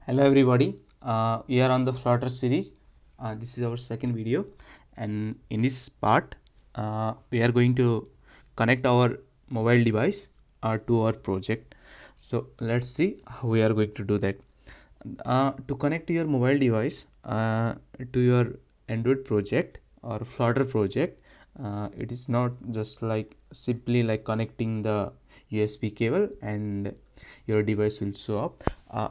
Hello everybody, we are on the Flutter series. This is our second video, and in this part we are going to connect our mobile device to our project. So let's see how we are going to do that. To connect your mobile device to your Android project or Flutter project, it is not just like simply like connecting the USB cable and your device will show up.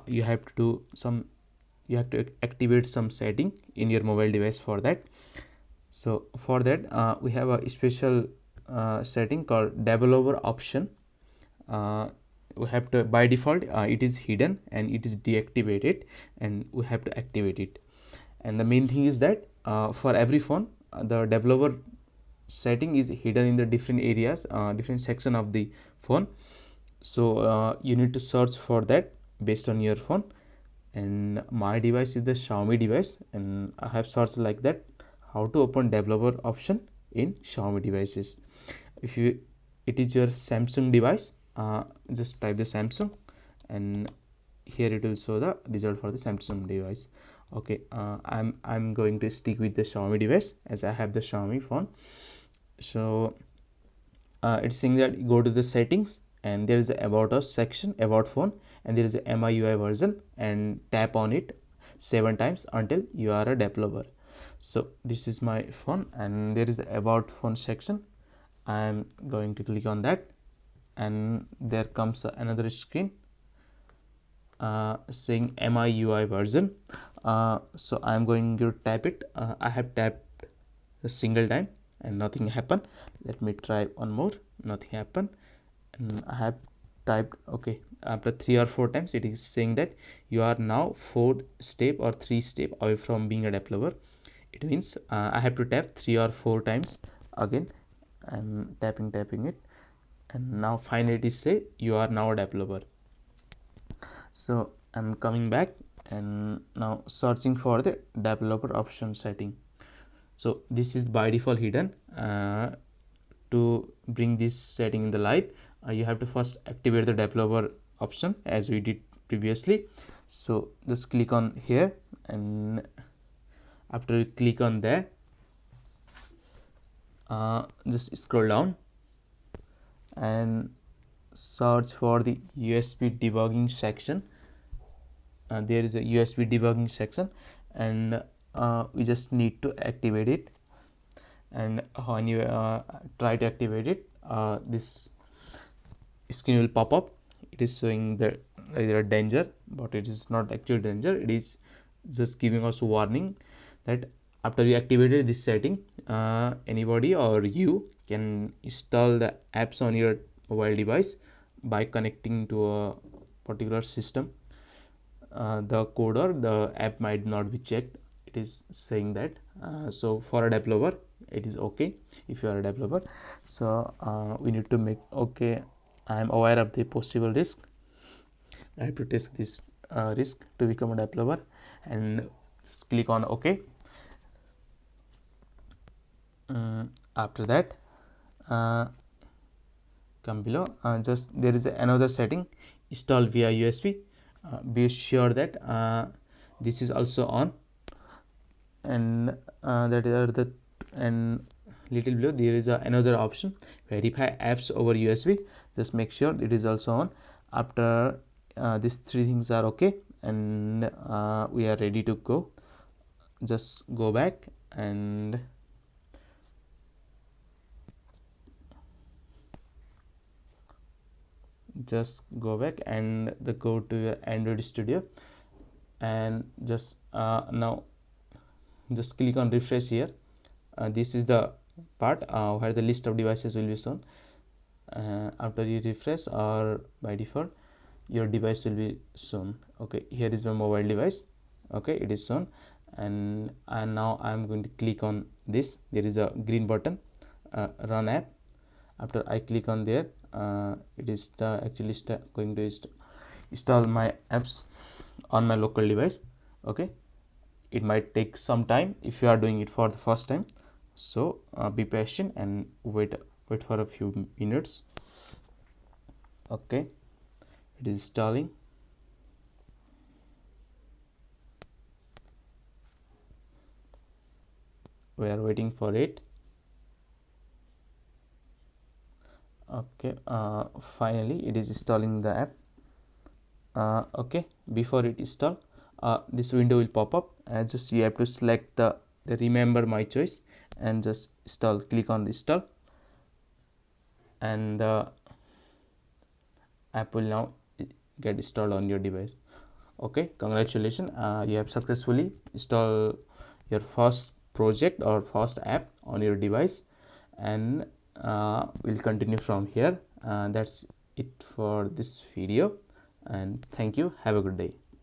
You have to do some, you have to activate some setting in your mobile device for that. So for that we have a special setting called developer option. We have to, by default it is hidden and it is deactivated, and we have to activate it. And the main thing is that for every phone the developer setting is hidden in the different areas, different section of the phone. So you need to search for that based on your phone, and my device is the Xiaomi device, and I have searched like that how to open developer option in Xiaomi devices. If you, it is your Samsung device, just type the Samsung, and here it will show the result for the Samsung device. Okay, I'm going to stick with the Xiaomi device as I have the Xiaomi phone. So it's saying that go to the settings, and there is a about us section, about phone, and there is a MIUI version, and tap on it 7 times until you are a developer. So this is my phone, and there is the about phone section. I am going to click on that, and there comes another screen saying MIUI version. So I am going to tap it. I have tapped a single time and nothing happened. Let me try one more. Nothing happened. And I have typed okay. After 3 or 4 times it is saying that you are now 4 step or 3 step away from being a developer. It means I have to tap 3 or 4 times again. I'm tapping it, and now finally it is say you are now a developer. So I'm coming back and now searching for the developer option setting. So this is by default hidden. To bring this setting in the light, you have to first activate the developer option as we did previously. So just click on here, and after you click on there, just scroll down and search for the USB debugging section. There is a USB debugging section, and we just need to activate it. And when you try to activate it, this screen will pop up. It is showing that there are danger, but it is not actual danger. It is just giving us a warning that after you activated this setting, anybody or you can install the apps on your mobile device by connecting to a particular system. The code or the app might not be checked. It is saying that. So for a developer it is okay if you are a developer. So we need to make okay. I am aware of the possible risk. I have to take this risk to become a developer, and just click on OK. After that, come below. Just there is another setting, install via USB. Be sure that this is also on, and that are the, and little below there is another option, verify apps over USB. Just make sure it is also on. After these 3 things are okay, and we are ready to go. Just go back and go to your Android Studio, and just now just click on refresh here. This is the part where the list of devices will be shown. After you refresh, or by default your device will be shown. Okay, here is my mobile device. Okay, it is shown, and now I am going to click on this. There is a green button, run app. After I click on there, it is actually going to install my apps on my local device. Okay, it might take some time if you are doing it for the first time. So be patient and wait for a few minutes. Okay, it is installing. we are waiting for it. Okay, finally it is installing the app. Okay, before it install, this window will pop up, and just you have to select the remember my choice and just install. Click on the install, and the app will now get installed on your device. Okay, congratulations, you have successfully installed your first project or first app on your device, and we'll continue from here. That's it for this video, and thank you. Have a good day.